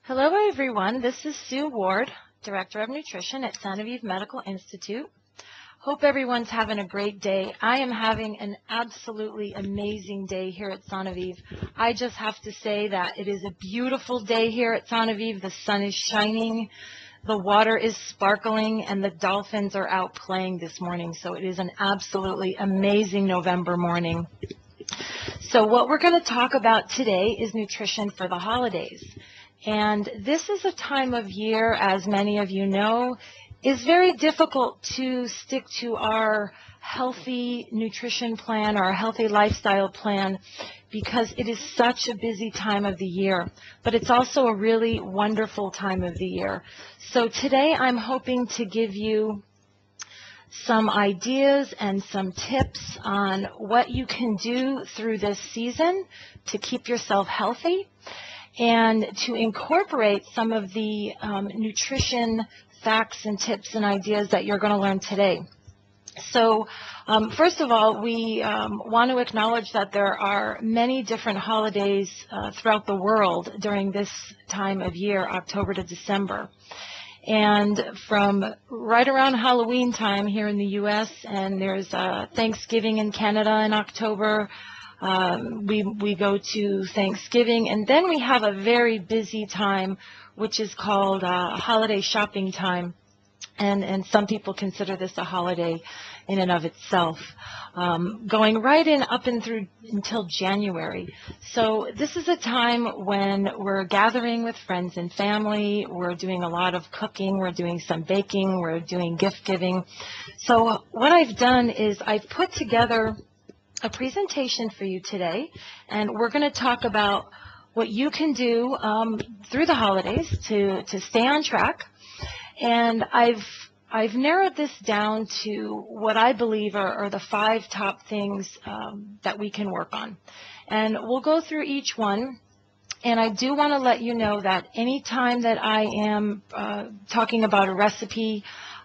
Hello, everyone. This is Sue Ward, Director of Nutrition at Sainte-Vive Medical Institute. Hope everyone's having a great day. I am having an absolutely amazing day here at Sainte-Vive. I just have to say that it is a beautiful day here at Sainte-Vive. The sun is shining, the water is sparkling, and the dolphins are out playing this morning. So it is an absolutely amazing November morning. So what we're going to talk about today is nutrition for the holidays. And this is a time of year, as many of you know, is very difficult to stick to our healthy nutrition plan or our healthy lifestyle plan because it is such a busy time of the year. But it's also a really wonderful time of the year. So today I'm hoping to give you some ideas and some tips on what you can do through this season to keep yourself healthy and to incorporate some of the nutrition facts and tips and ideas that you're going to learn today. So first of all, we want to acknowledge that there are many different holidays throughout the world during this time of year, October to December. And from right around Halloween time here in the U.S., and there's Thanksgiving in Canada in October, we go to Thanksgiving, and then we have a very busy time, which is called holiday shopping time, and some people consider this a holiday in and of itself, going right in up and through until January. So this is a time when we're gathering with friends and family, we're doing a lot of cooking, we're doing some baking, we're doing gift giving. So what I've done is I've put together a presentation for you today, and we're going to talk about what you can do through the holidays to stay on track. And I've narrowed this down to what I believe are the 5 top things that we can work on. And we'll go through each one. And I do want to let you know that anytime that I am talking about a recipe,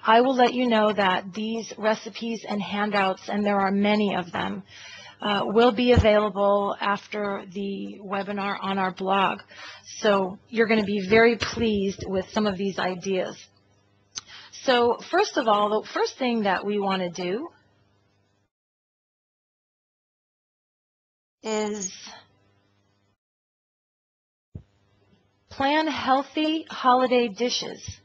I will let you know that these recipes and handouts, and there are many of them, will be available after the webinar on our blog. So you're going to be very pleased with some of these ideas. So first of all, the first thing that we want to do is plan healthy holiday dishes.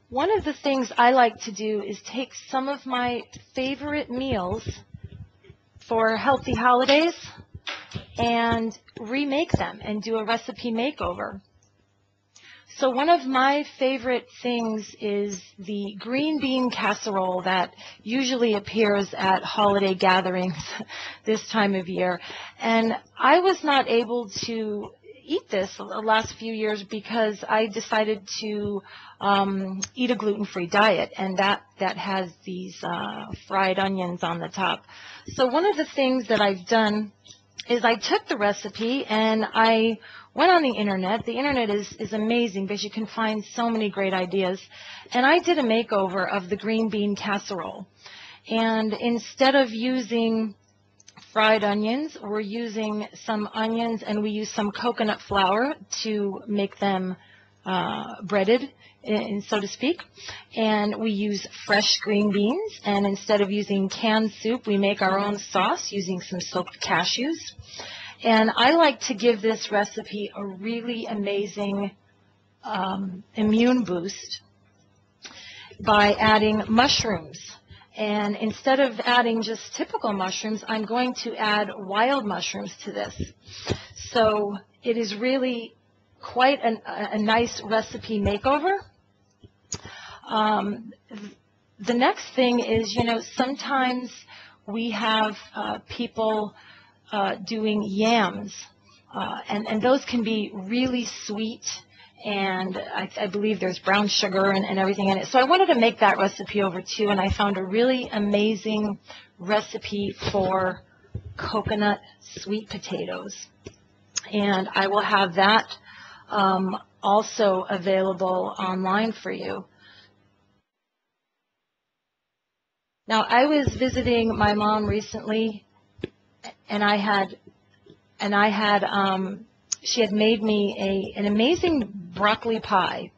One of the things I like to do is take some of my favorite meals for healthy holidays and remake them and do a recipe makeover. So one of my favorite things is the green bean casserole that usually appears at holiday gatherings this time of year. And I was not able to eat this the last few years because I decided to eat a gluten-free diet, and that has these fried onions on the top. So one of the things that I've done is I took the recipe and I went on the internet. The internet is amazing because you can find so many great ideas. And I did a makeover of the green bean casserole. And instead of using fried onions, we're using some onions, and we use some coconut flour to make them breaded, so to speak. And we use fresh green beans, and instead of using canned soup, we make our own sauce using some soaked cashews. And I like to give this recipe a really amazing immune boost by adding mushrooms. And instead of adding just typical mushrooms, I'm going to add wild mushrooms to this. So it is really quite a nice recipe makeover. The next thing is, sometimes we have people doing yams, and those can be really sweet, and I believe there's brown sugar and everything in it. So I wanted to make that recipe over too, and I found a really amazing recipe for coconut sweet potatoes. And I will have that also available online for you. Now, I was visiting my mom recently, and I had and I had she had made me an amazing broccoli pie.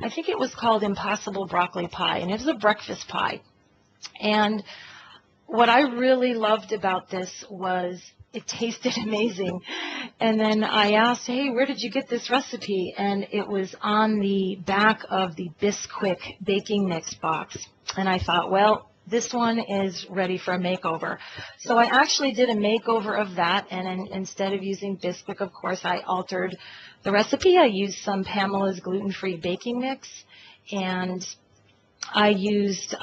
I think it was called Impossible Broccoli Pie, and it was a breakfast pie. And what I really loved about this was it tasted amazing. And then I asked, hey, where did you get this recipe? And it was on the back of the Bisquick baking mix box. And I thought, well, this one is ready for a makeover. So I actually did a makeover of that, and instead of using Bisquick, of course, I altered the recipe. I used some Pamela's gluten-free baking mix, and I used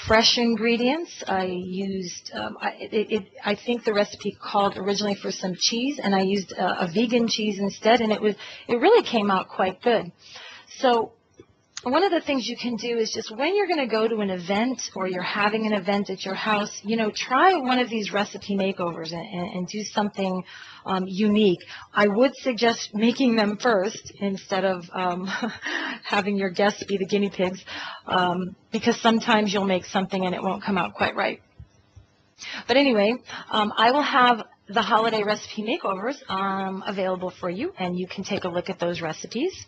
fresh ingredients. I used, I think the recipe called originally for some cheese, and I used a vegan cheese instead, and it really came out quite good. So one of the things you can do is just when you're going to go to an event or you're having an event at your house, try one of these recipe makeovers and do something unique. I would suggest making them first instead of having your guests be the guinea pigs, because sometimes you'll make something and it won't come out quite right. But anyway, I will have the holiday recipe makeovers available for you, and you can take a look at those recipes.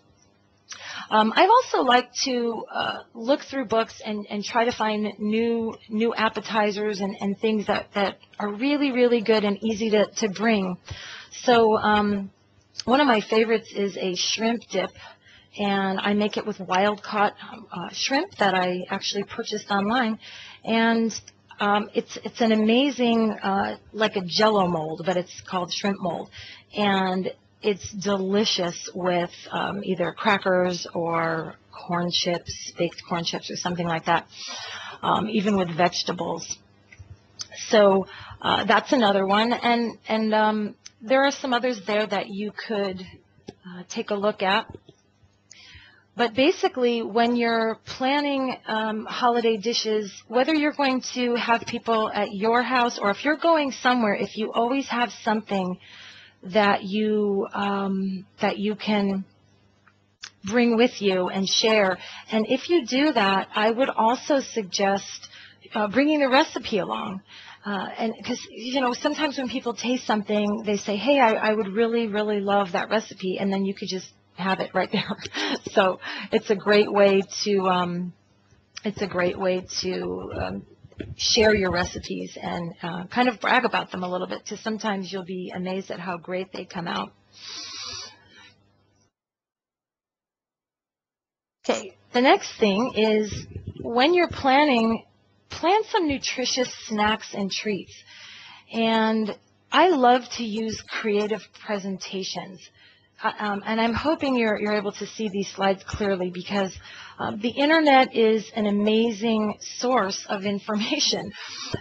I've also liked to look through books and try to find new appetizers and things that are really, really good and easy to bring. So one of my favorites is a shrimp dip, and I make it with wild-caught shrimp that I actually purchased online. And it's an amazing, like a Jell-O mold, but it's called shrimp mold. And it's delicious with either crackers or corn chips, baked corn chips or something like that, even with vegetables. So that's another one. And there are some others there that you could take a look at. But basically, when you're planning holiday dishes, whether you're going to have people at your house or if you're going somewhere, if you always have something that you can bring with you and share. And if you do that, I would also suggest bringing the recipe along. And because, sometimes when people taste something, they say, hey, I would really, really love that recipe. And then you could just have it right there. So it's a great way to, share your recipes and kind of brag about them a little bit, because sometimes you'll be amazed at how great they come out. Okay, the next thing is when you're planning, plan some nutritious snacks and treats. And I love to use creative presentations. And I'm hoping you're able to see these slides clearly, because the internet is an amazing source of information.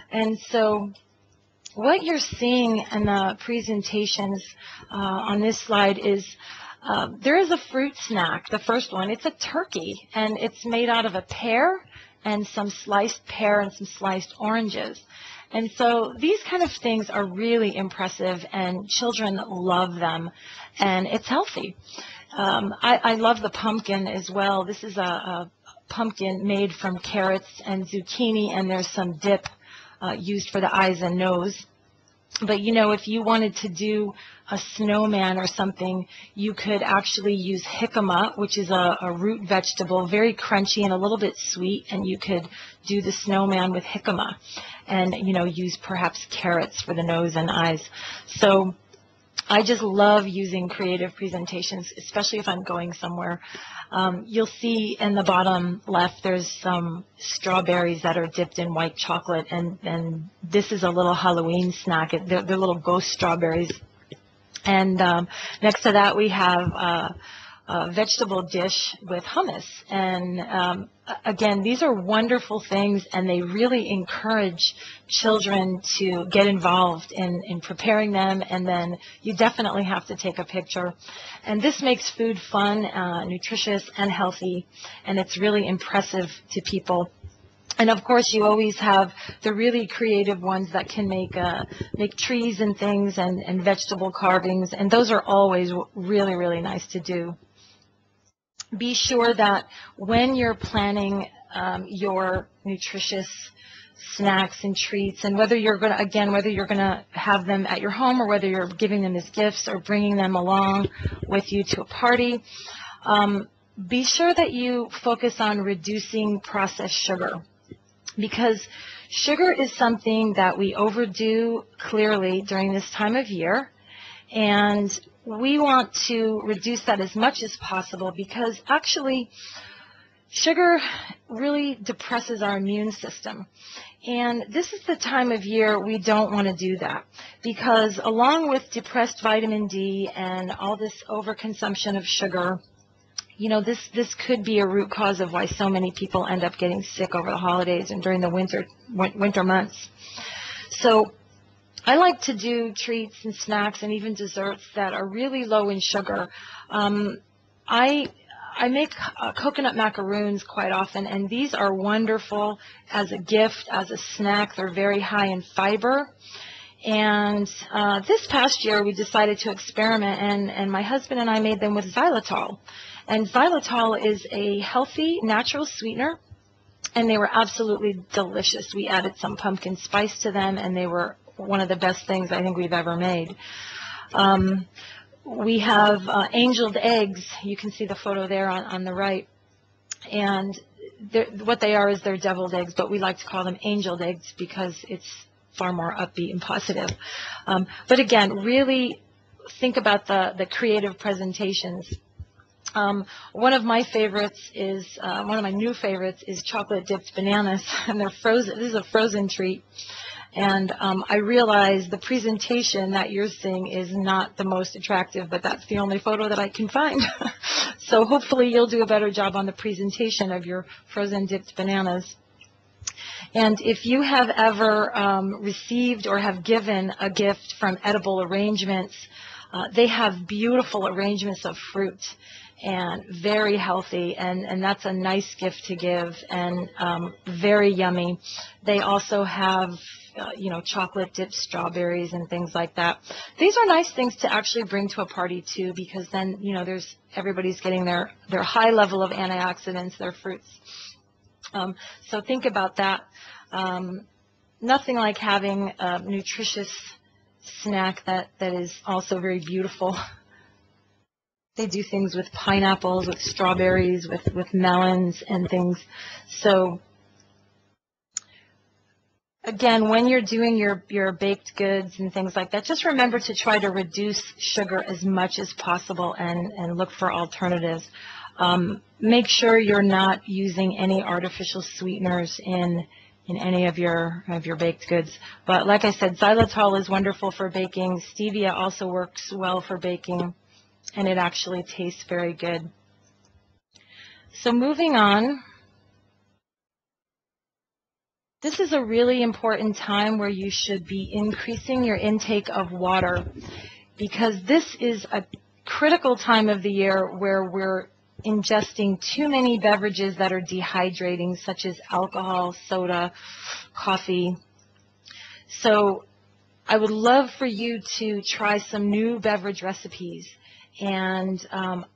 And so what you're seeing in the presentations on this slide is there is a fruit snack, the first one. It's a turkey, and it's made out of a pear and some sliced pear and some sliced oranges. And so these kind of things are really impressive, and children love them, and it's healthy. I love the pumpkin as well. This is a pumpkin made from carrots and zucchini, and there's some dip used for the eyes and nose. But, if you wanted to do a snowman or something, you could actually use jicama, which is a root vegetable, very crunchy and a little bit sweet, and you could do the snowman with jicama and, use perhaps carrots for the nose and eyes. So I just love using creative presentations, especially if I'm going somewhere. You'll see in the bottom left there's some strawberries that are dipped in white chocolate, and this is a little Halloween snack. They're little ghost strawberries. And next to that we have a vegetable dish with hummus. And again, these are wonderful things, and they really encourage children to get involved in preparing them, and then you definitely have to take a picture. And this makes food fun, nutritious, and healthy, and it's really impressive to people. And of course, you always have the really creative ones that can make trees and things and vegetable carvings, and those are always really, really nice to do. Be sure that when you're planning your nutritious snacks and treats, and whether you're going to have them at your home or whether you're giving them as gifts or bringing them along with you to a party, be sure that you focus on reducing processed sugar, because sugar is something that we overdo clearly during this time of year, and we want to reduce that as much as possible, because actually sugar really depresses our immune system. And this is the time of year we don't want to do that, because along with depressed vitamin D and all this overconsumption of sugar, you know, this could be a root cause of why so many people end up getting sick over the holidays and during the winter months. So I like to do treats and snacks and even desserts that are really low in sugar. I make coconut macaroons quite often, and these are wonderful as a gift, as a snack. They're very high in fiber. And this past year, we decided to experiment, and my husband and I made them with xylitol. And xylitol is a healthy, natural sweetener, and they were absolutely delicious. We added some pumpkin spice to them, and they were one of the best things I think we've ever made. We have angeled eggs. You can see the photo there on the right. And what they are is they're deviled eggs, but we like to call them angeled eggs because it's far more upbeat and positive. But again, really think about the creative presentations. One of my favorites is, one of my new favorites is chocolate dipped bananas, and they're frozen. This is a frozen treat. And I realize the presentation that you're seeing is not the most attractive, but that's the only photo that I can find. So hopefully you'll do a better job on the presentation of your frozen dipped bananas. And if you have ever received or have given a gift from Edible Arrangements, they have beautiful arrangements of fruit and very healthy, and that's a nice gift to give, and very yummy. They also have you know, chocolate dipped strawberries and things like that. These are nice things to actually bring to a party too, because then, you know, everybody's getting their high level of antioxidants, their fruits. So think about that. Nothing like having a nutritious snack that is also very beautiful. They do things with pineapples, with strawberries, with melons and things. So again, when you're doing your baked goods and things like that, just remember to try to reduce sugar as much as possible and look for alternatives. Make sure you're not using any artificial sweeteners in any of your baked goods. But like I said, xylitol is wonderful for baking. Stevia also works well for baking, and it actually tastes very good. So moving on. This is a really important time where you should be increasing your intake of water, because this is a critical time of the year where we're ingesting too many beverages that are dehydrating, such as alcohol, soda, coffee. So I would love for you to try some new beverage recipes. And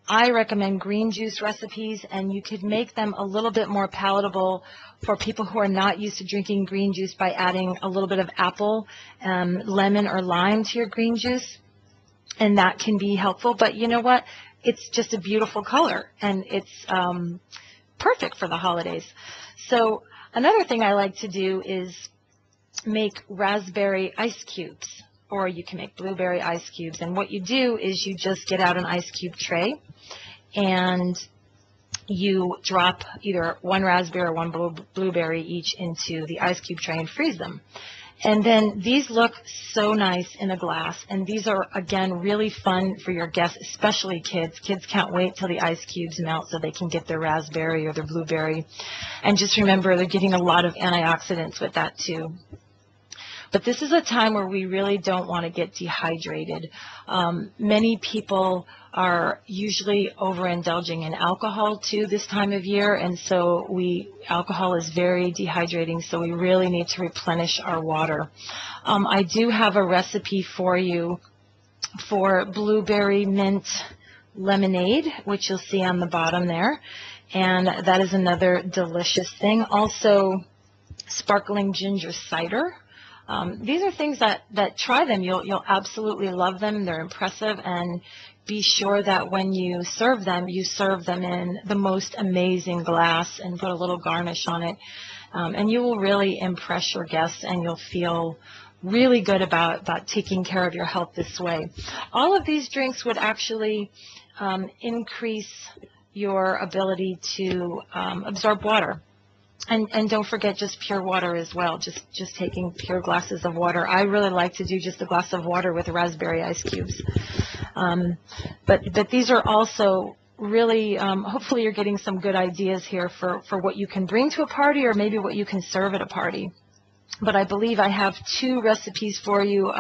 I recommend green juice recipes, and you could make them a little bit more palatable for people who are not used to drinking green juice by adding a little bit of apple, lemon, or lime to your green juice, and that can be helpful. But you know what? It's just a beautiful color, and it's perfect for the holidays. So another thing I like to do is make raspberry ice cubes, or you can make blueberry ice cubes. And what you do is you just get out an ice cube tray, and you drop either one raspberry or one blueberry each into the ice cube tray and freeze them. And then these look so nice in a glass, and these are, again, really fun for your guests, especially kids. Kids can't wait till the ice cubes melt so they can get their raspberry or their blueberry. And just remember, they're getting a lot of antioxidants with that too. But this is a time where we really don't want to get dehydrated. Many people are usually overindulging in alcohol too this time of year, and so alcohol is very dehydrating, so we really need to replenish our water. I do have a recipe for you for blueberry mint lemonade, which you'll see on the bottom there, and that is another delicious thing. Also, sparkling ginger cider. These are things that try them. You'll absolutely love them. They're impressive, and be sure that when you serve them in the most amazing glass and put a little garnish on it. And you will really impress your guests, and you'll feel really good about taking care of your health this way. All of these drinks would actually increase your ability to absorb water. And don't forget just pure water as well, just taking pure glasses of water. I really like to do just a glass of water with raspberry ice cubes. But these are also really, hopefully you're getting some good ideas here for what you can bring to a party or maybe what you can serve at a party. But I believe I have 2 recipes for you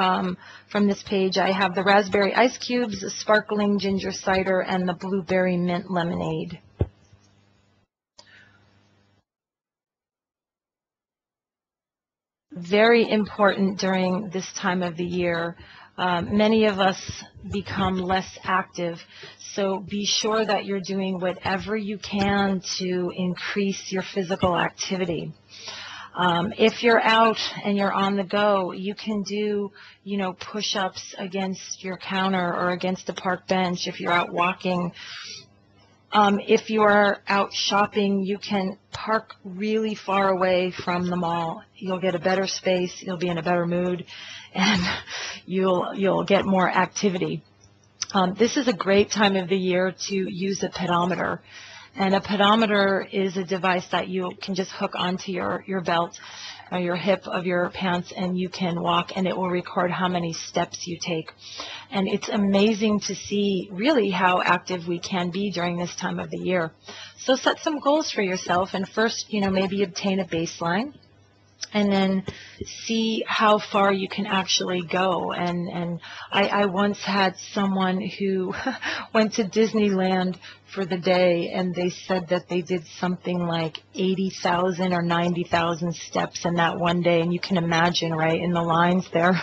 from this page. I have the raspberry ice cubes, the sparkling ginger cider, and the blueberry mint lemonade. Very important during this time of the year. Many of us become less active, so be sure that you're doing whatever you can to increase your physical activity. If you're out and you're on the go, you can do, push-ups against your counter or against a park bench. If you're out walking, if you are out shopping, you can park really far away from the mall. You'll get a better space, you'll be in a better mood, and you'll get more activity. This is a great time of the year to use a pedometer. And a pedometer is a device that you can just hook onto your belt or your hip of your pants, and you can walk, and it will record how many steps you take. And it's amazing to see really how active we can be during this time of the year. So set some goals for yourself, and first, maybe obtain a baseline, and then see how far you can actually go. And I once had someone who went to Disneyland for the day, and they said that they did something like 80,000 or 90,000 steps in that one day. And you can imagine, right, in the lines there,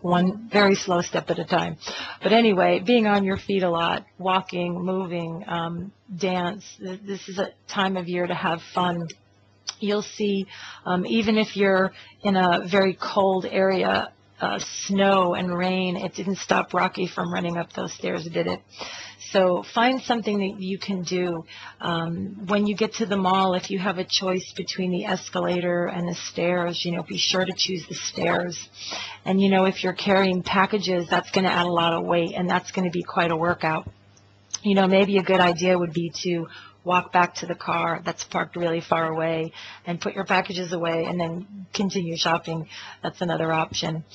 one very slow step at a time. But anyway, being on your feet a lot, walking, moving, dance, this is a time of year to have fun. You'll see, even if you're in a very cold area, snow and rain, it didn't stop Rocky from running up those stairs, did it? So find something that you can do. When you get to the mall, if you have a choice between the escalator and the stairs, be sure to choose the stairs. And, if you're carrying packages, that's going to add a lot of weight, and that's going to be quite a workout. Maybe a good idea would be to walk back to the car that's parked really far away and put your packages away and then continue shopping. That's another option.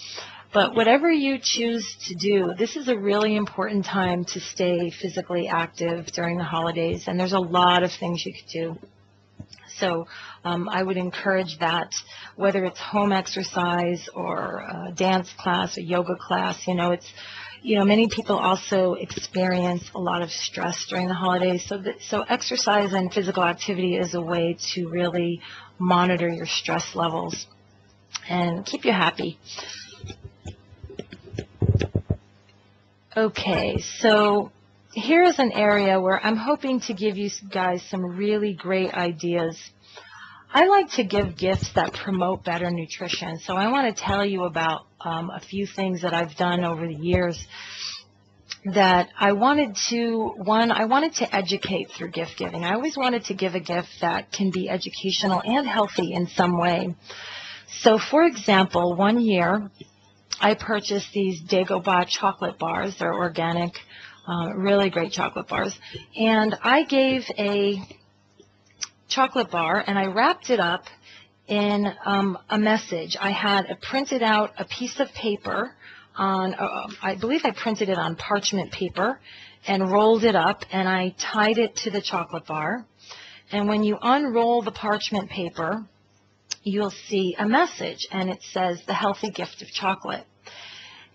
But whatever you choose to do, this is a really important time to stay physically active during the holidays, and there's a lot of things you could do. So I would encourage that, whether it's home exercise or a dance class or yoga class. Many people also experience a lot of stress during the holidays, so exercise and physical activity is a way to really monitor your stress levels and keep you happy. Okay, so here's an area where I'm hoping to give you guys some really great ideas. I like to give gifts that promote better nutrition, so I want to tell you about a few things that I've done over the years that I wanted to educate through gift giving. I always wanted to give a gift that can be educational and healthy in some way. So, for example, one year I purchased these Dagobah chocolate bars. They're organic, really great chocolate bars. And I gave a chocolate bar, and I wrapped it up in a message. I had printed out a piece of paper on, I believe I printed it on parchment paper and rolled it up, and I tied it to the chocolate bar. And when you unroll the parchment paper, you'll see a message, and it says, "The Healthy Gift of Chocolate."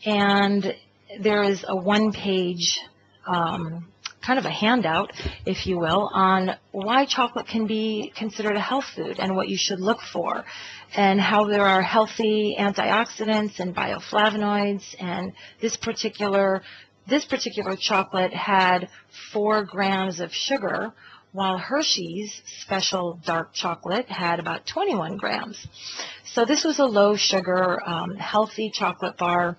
And there is a one-page kind of a handout, if you will, on why chocolate can be considered a health food and what you should look for, and how there are healthy antioxidants and bioflavonoids. And this particular chocolate had 4 grams of sugar, while Hershey's special dark chocolate had about 21 grams. So this was a low sugar, healthy chocolate bar.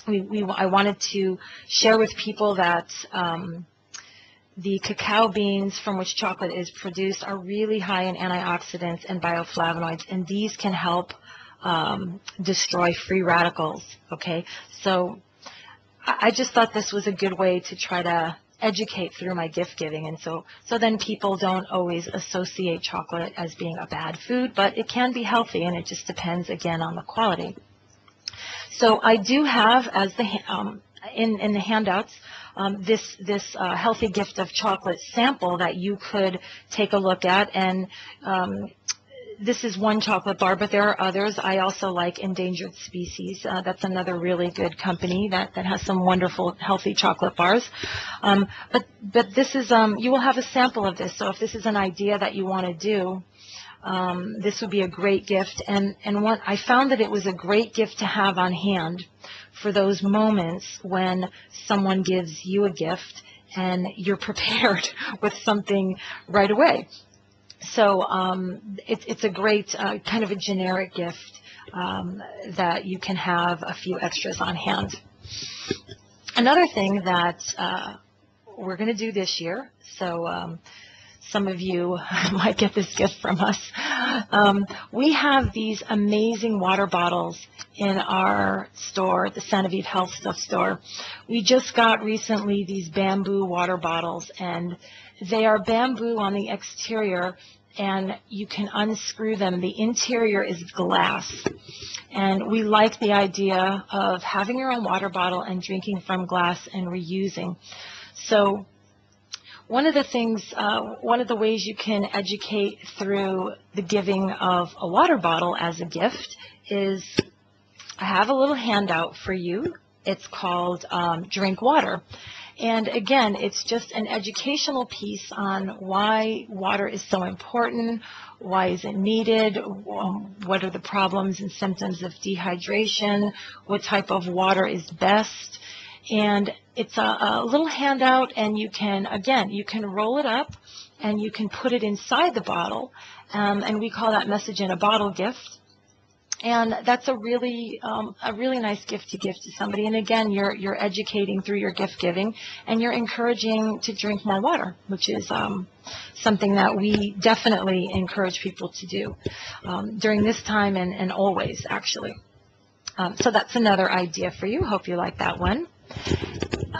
I wanted to share with people that the cacao beans from which chocolate is produced are really high in antioxidants and bioflavonoids, and these can help destroy free radicals, okay? So I just thought this was a good way to try to educate through my gift giving, and so then people don't always associate chocolate as being a bad food, but it can be healthy, and it just depends, again, on the quality. So I do have, as the in the handouts, this healthy gift of chocolate sample that you could take a look at, and this is one chocolate bar, but there are others. I also like Endangered Species. That's another really good company that has some wonderful, healthy chocolate bars. But this is, you will have a sample of this. So if this is an idea that you want to do, this would be a great gift. And what I found that it was a great gift to have on hand for those moments when someone gives you a gift and you're prepared with something right away. So it's a great kind of a generic gift that you can have a few extras on hand. Another thing that we're going to do this year, so some of you might get this gift from us, we have these amazing water bottles in our store, the Santa Viv Health Stuff store. We just got recently these bamboo water bottles, and they are bamboo on the exterior, and you can unscrew them. The interior is glass, and we like the idea of having your own water bottle and drinking from glass and reusing. So one of the things, one of the ways you can educate through the giving of a water bottle as a gift is I have a little handout for you. It's called Drink Water. And again, it's just an educational piece on why water is so important, why is it needed, what are the problems and symptoms of dehydration, what type of water is best. And it's a little handout, and you can, again, you can roll it up and you can put it inside the bottle, and we call that message in a bottle gift. And that's a really nice gift to give to somebody. And again, you're educating through your gift giving, and you're encouraging to drink more water, which is something that we definitely encourage people to do during this time and always, actually. So that's another idea for you. Hope you like that one.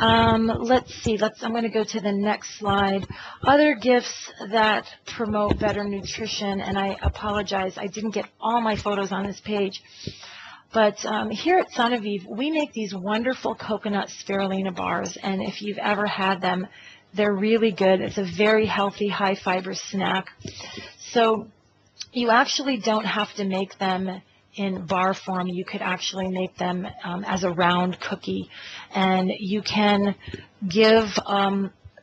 Let's see. I'm going to go to the next slide. Other gifts that promote better nutrition, and I apologize, I didn't get all my photos on this page. But here at Santa Viv, we make these wonderful coconut spirulina bars, and if you've ever had them, they're really good. It's a very healthy, high-fiber snack. So you actually don't have to make them in bar form. You could actually make them as a round cookie, and you can give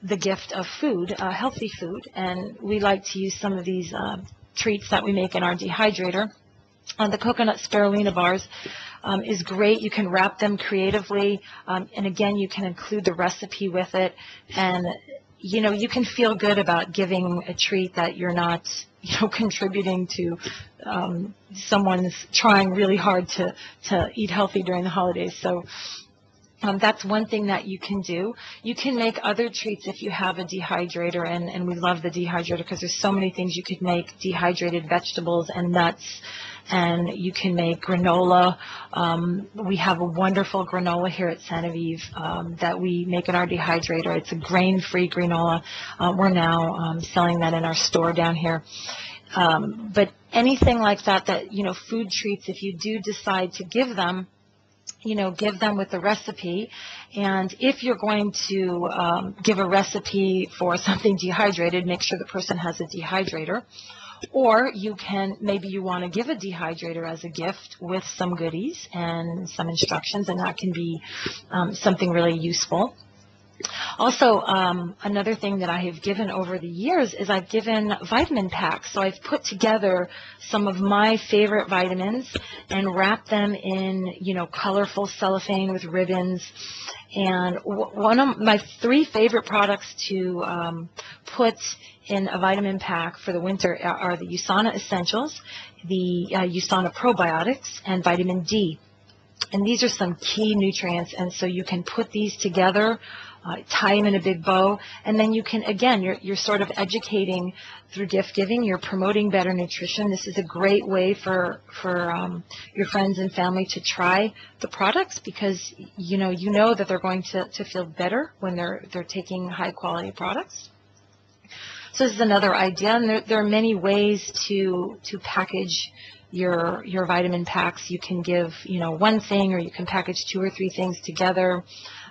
the gift of food, healthy food, and we like to use some of these treats that we make in our dehydrator. The coconut spirulina bars is great. You can wrap them creatively, and again, you can include the recipe with it, and you know, you can feel good about giving a treat that you're not, you know, contributing to someone's trying really hard to eat healthy during the holidays. So that's one thing that you can do. You can make other treats if you have a dehydrator, and we love the dehydrator because there's so many things you could make: dehydrated vegetables and nuts, and you can make granola. We have a wonderful granola here at Santa Viv that we make in our dehydrator. It's a grain-free granola. We're now selling that in our store down here. But anything like that, you know, food treats, if you do decide to give them, you know, give them with the recipe. And if you're going to give a recipe for something dehydrated, make sure the person has a dehydrator. Or you can, maybe you want to give a dehydrator as a gift with some goodies and some instructions, and that can be something really useful. Also, another thing that I have given over the years is I've given vitamin packs. So I've put together some of my favorite vitamins and wrapped them in, you know, colorful cellophane with ribbons. And one of my 3 favorite products to put in a vitamin pack for the winter are the USANA Essentials, the USANA Probiotics, and vitamin D. And these are some key nutrients, and so you can put these together, tie them in a big bow, and then you can, again, you're sort of educating through gift giving. You're promoting better nutrition. This is a great way for your friends and family to try the products, because you know that they're going to feel better when they're taking high quality products. So this is another idea, and there are many ways to package your vitamin packs. You can give one thing, or you can package 2 or 3 things together.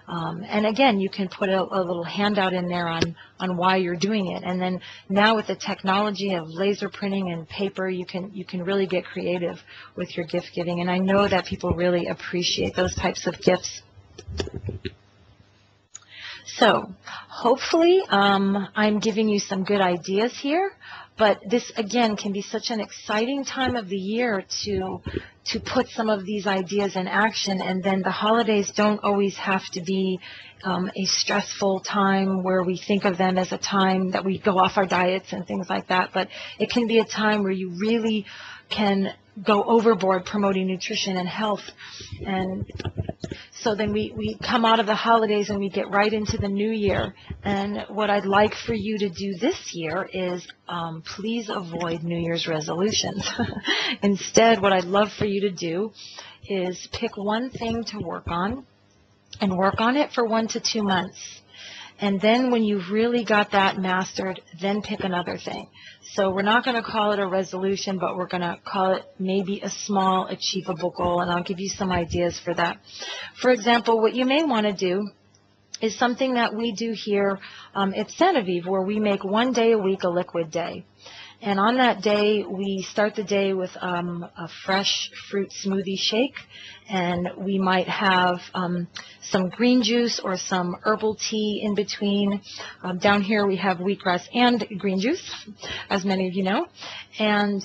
And again, you can put a little handout in there on why you're doing it. And then now with the technology of laser printing and paper, you can really get creative with your gift giving. And I know that people really appreciate those types of gifts. So hopefully I'm giving you some good ideas here, but this again can be such an exciting time of the year to put some of these ideas in action. And then the holidays don't always have to be a stressful time where we think of them as a time that we go off our diets and things like that, but it can be a time where you really can go overboard promoting nutrition and health. And so then we come out of the holidays and we get right into the new year. And what I'd like for you to do this year is please avoid New Year's resolutions. Instead, what I'd love for you to do is pick one thing to work on, and work on it for 1 to 2 months. And then when you've really got that mastered, then pick another thing. So we're not going to call it a resolution, but we're going to call it maybe a small achievable goal, and I'll give you some ideas for that. For example, what you may want to do is something that we do here at Centevive, where we make 1 day a week a liquid day. And on that day, we start the day with a fresh fruit smoothie shake, and we might have some green juice or some herbal tea in between. Down here we have wheatgrass and green juice, as many of you know. And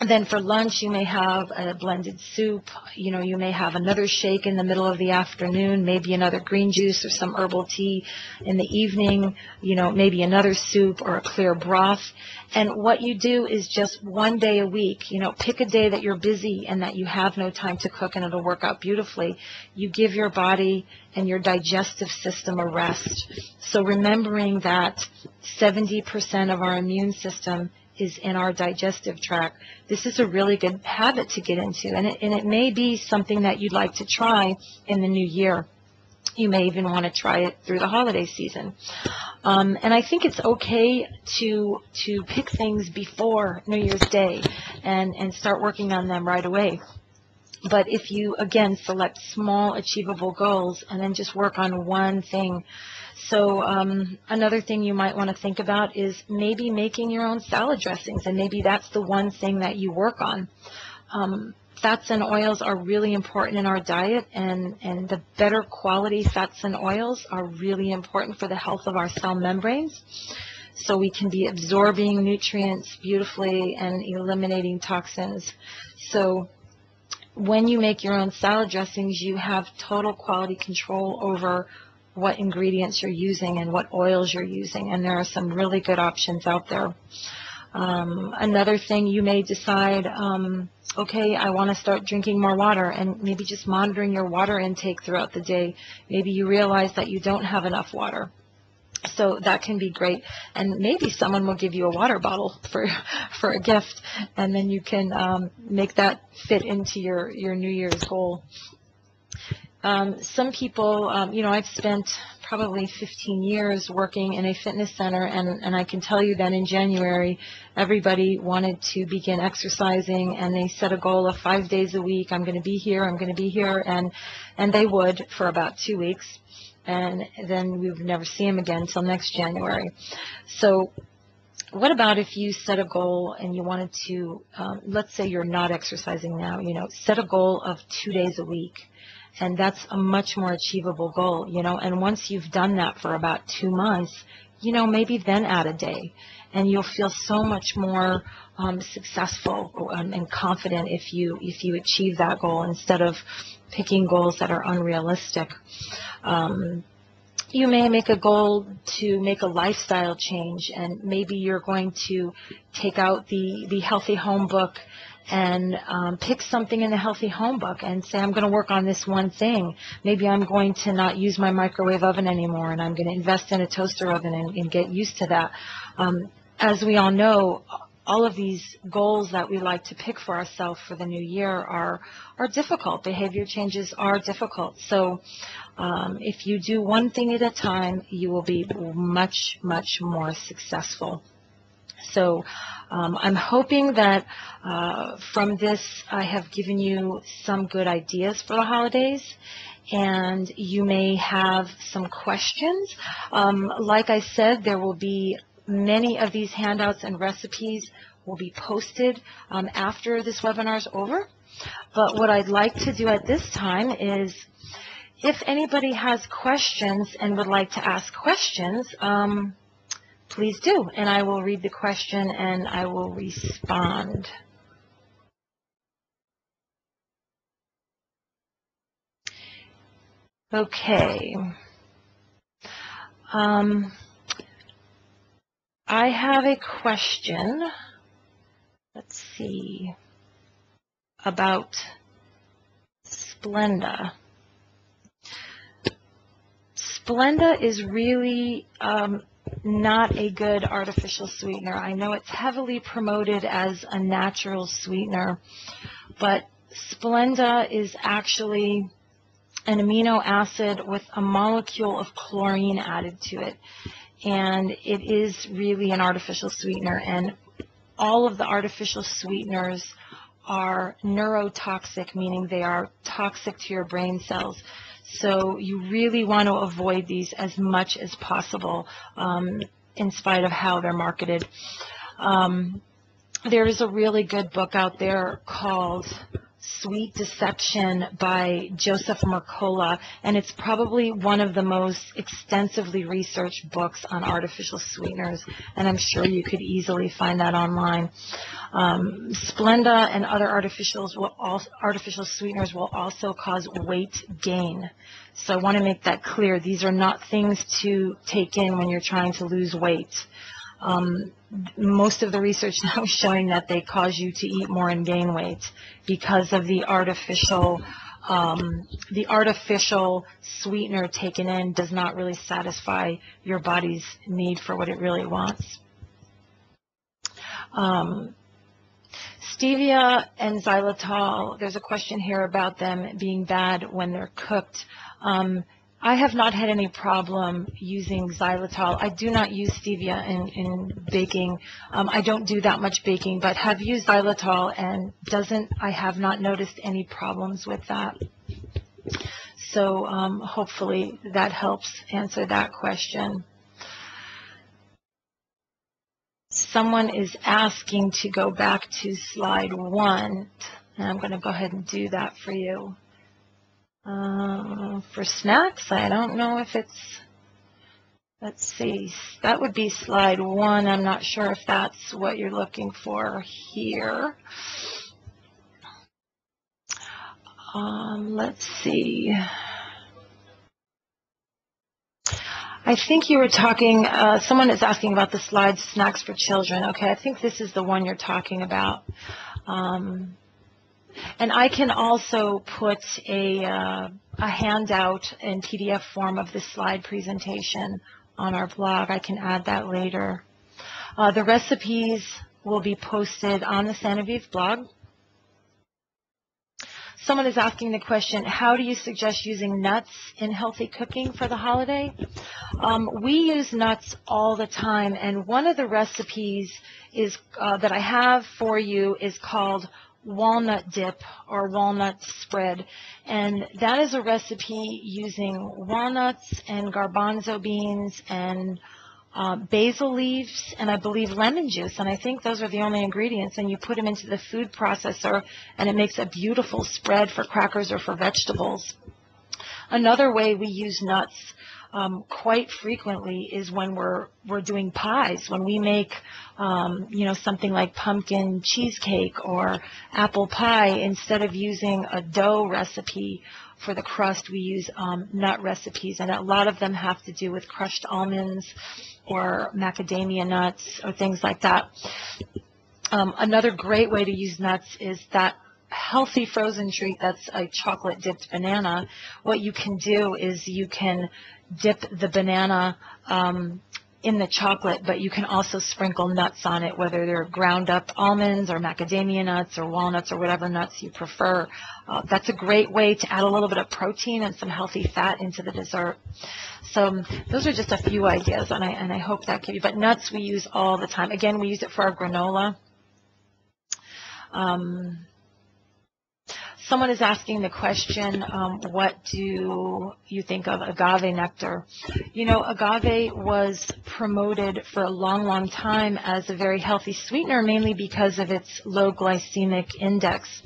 then for lunch, you may have a blended soup. You may have another shake in the middle of the afternoon, maybe another green juice or some herbal tea in the evening, maybe another soup or a clear broth. And what you do is just 1 day a week, pick a day that you're busy and that you have no time to cook, and it'll work out beautifully. You give your body and your digestive system a rest. So remembering that 70% of our immune system is in our digestive tract, this is a really good habit to get into, and it may be something that you'd like to try in the new year. You may even want to try it through the holiday season. And I think it's okay to pick things before New Year's Day and start working on them right away. But if you, again, select small achievable goals and then just work on one thing. So another thing you might want to think about is maybe making your own salad dressings, and maybe that's the one thing that you work on. Fats and oils are really important in our diet, and the better quality fats and oils are really important for the health of our cell membranes. So we can be absorbing nutrients beautifully and eliminating toxins. So when you make your own salad dressings, you have total quality control over what ingredients you're using and what oils you're using, and there are some really good options out there. Another thing, you may decide, okay, I want to start drinking more water, and maybe just monitoring your water intake throughout the day. Maybe you realize that you don't have enough water. So that can be great, and maybe someone will give you a water bottle for a gift, and then you can make that fit into your New Year's goal. Some people, I've spent probably 15 years working in a fitness center, and I can tell you that in January, everybody wanted to begin exercising, and they set a goal of 5 days a week. I'm going to be here, I'm going to be here, and they would for about 2 weeks, and then we would never see them again until next January. So what about if you set a goal and you wanted to, let's say you're not exercising now, set a goal of 2 days a week. And that's a much more achievable goal, and once you've done that for about 2 months, maybe then add a day, and you'll feel so much more successful and confident if you achieve that goal instead of picking goals that are unrealistic. you may make a goal to make a lifestyle change, and maybe you're going to take out the Healthy Home book and pick something in the Healthy Home book and say, I'm going to work on this one thing. Maybe I'm going to not use my microwave oven anymore, and I'm going to invest in a toaster oven and get used to that. As we all know, all of these goals that we like to pick for ourselves for the new year are difficult. Behavior changes are difficult. So if you do one thing at a time, you will be much, much more successful. So I'm hoping that from this I have given you some good ideas for the holidays, and you may have some questions. Like I said, there will be many of these handouts and recipes will be posted after this webinar is over. But what I'd like to do at this time is, if anybody has questions and would like to ask questions, please do, and I will read the question and I will respond. Okay. I have a question, let's see, about Splenda. Splenda is really not a good artificial sweetener. I know it's heavily promoted as a natural sweetener, but Splenda is actually an amino acid with a molecule of chlorine added to it. And it is really an artificial sweetener, and all of the artificial sweeteners are neurotoxic, meaning they are toxic to your brain cells. So you really want to avoid these as much as possible, in spite of how they're marketed. There is a really good book out there called Sweet Deception by Joseph Mercola, and it's probably one of the most extensively researched books on artificial sweeteners, and I'm sure you could easily find that online. Splenda and other artificial sweeteners will also cause weight gain. So I want to make that clear. These are not things to take in when you're trying to lose weight. Most of the research now is showing that they cause you to eat more and gain weight because of the artificial sweetener taken in does not really satisfy your body's need for what it really wants. Stevia and xylitol, there's a question here about them being bad when they're cooked. I have not had any problem using xylitol. I do not use stevia in baking. I don't do that much baking, but have used xylitol, and I have not noticed any problems with that. So hopefully that helps answer that question. Someone is asking to go back to slide 1, and I'm going to go ahead and do that for you. For snacks, I don't know if it's, let's see, that would be slide 1. I'm not sure if that's what you're looking for here. Let's see. I think you were talking, someone is asking about the slide Snacks for Children. Okay, I think this is the one you're talking about. And I can also put a handout in PDF form of this slide presentation on our blog. I can add that later. The recipes will be posted on the Sanoviv blog. Someone is asking the question, how do you suggest using nuts in healthy cooking for the holiday? We use nuts all the time, and one of the recipes is that I have for you is called walnut dip or walnut spread, and that is a recipe using walnuts and garbanzo beans and basil leaves and I believe lemon juice, and I think those are the only ingredients, and you put them into the food processor and it makes a beautiful spread for crackers or for vegetables. Another way we use nuts quite frequently is when we're doing pies. When we make, something like pumpkin cheesecake or apple pie, instead of using a dough recipe for the crust, we use nut recipes, and a lot of them have to do with crushed almonds or macadamia nuts or things like that. Another great way to use nuts is that healthy frozen treat that's a chocolate dipped banana. What you can do is you can dip the banana in the chocolate, but you can also sprinkle nuts on it, whether they're ground up almonds or macadamia nuts or walnuts or whatever nuts you prefer. That's a great way to add a little bit of protein and some healthy fat into the dessert. So those are just a few ideas, and I hope that gives you. But nuts we use all the time. Again, we use it for our granola. Someone is asking the question, what do you think of agave nectar? You know, agave was promoted for a long, long time as a very healthy sweetener, mainly because of its low glycemic index.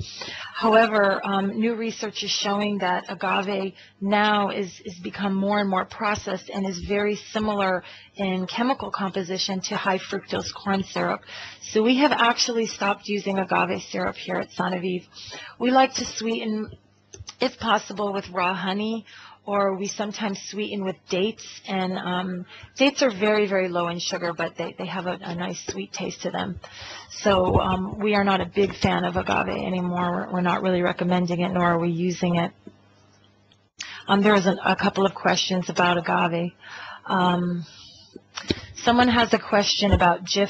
However, new research is showing that agave now is become more and more processed and is very similar in chemical composition to high fructose corn syrup. So we have actually stopped using agave syrup here at Saint-Aviv. We like to sweeten, if possible, with raw honey, or we sometimes sweeten with dates. And dates are very, very low in sugar, but they have a nice sweet taste to them. So we are not a big fan of agave anymore. We're not really recommending it, nor are we using it. There was a couple of questions about agave. Someone has a question about Jif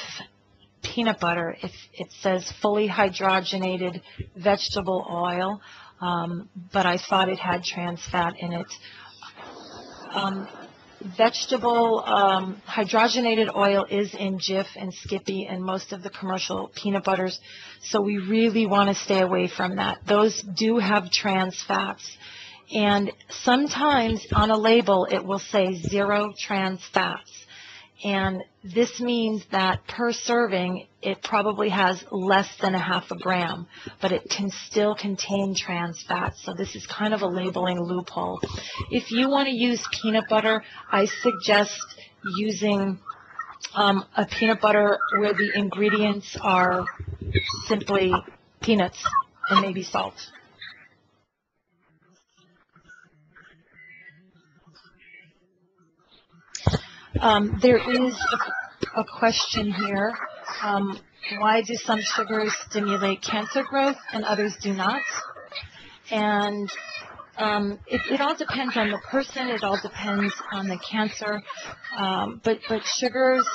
peanut butter. If it says fully hydrogenated vegetable oil, but I thought it had trans fat in it. Vegetable hydrogenated oil is in Jif and Skippy and most of the commercial peanut butters, so we really want to stay away from that. Those do have trans fats, and sometimes on a label it will say 0 trans fats. And this means that per serving, it probably has less than a half a gram, but it can still contain trans fats. So this is kind of a labeling loophole. If you want to use peanut butter, I suggest using a peanut butter where the ingredients are simply peanuts and maybe salt. There is a question here. Why do some sugars stimulate cancer growth and others do not? And it all depends on the person. It all depends on the cancer. But sugars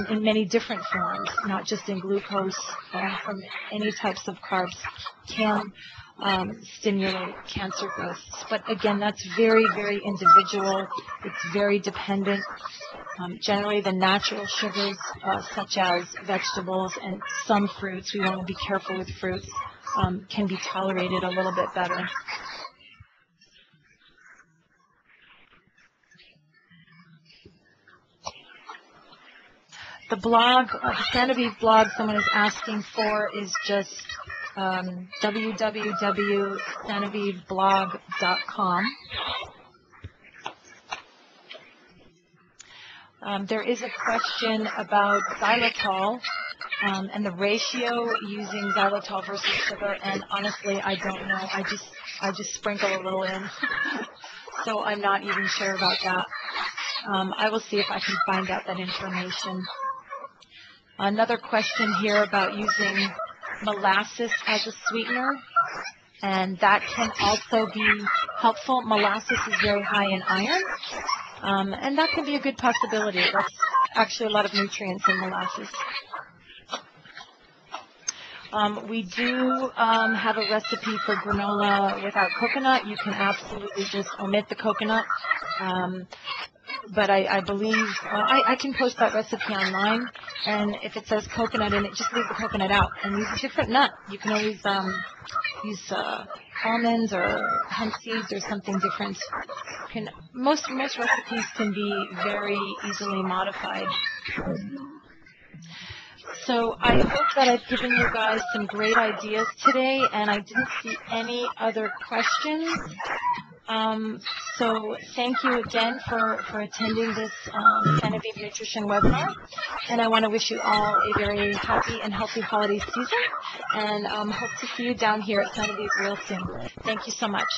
in many different forms, not just in glucose, from any types of carbs, can stimulate cancer growth. But again, that's very, very individual. It's very dependent. Generally, the natural sugars, such as vegetables and some fruits, we want to be careful with fruits, can be tolerated a little bit better. The blog, the Saint-Aviv blog someone is asking for is just www.saintavivblog.com. There is a question about xylitol and the ratio using xylitol versus sugar, and honestly, I don't know. I just sprinkle a little in, so I'm not even sure about that. I will see if I can find out that information. Another question here about using molasses as a sweetener, and that can also be helpful. Molasses is very high in iron. And that can be a good possibility. That's actually a lot of nutrients in molasses. We do have a recipe for granola without coconut. You can absolutely just omit the coconut. But I believe I can post that recipe online, and if it says coconut in it, just leave the coconut out and use a different nut. You can always use almonds or hemp seeds or something different. Most recipes can be very easily modified. So I hope that I've given you guys some great ideas today, and I didn't see any other questions. So thank you again for attending this Sanoviv Nutrition webinar. And I want to wish you all a very happy and healthy holiday season. And hope to see you down here at Sanoviv real soon. Thank you so much.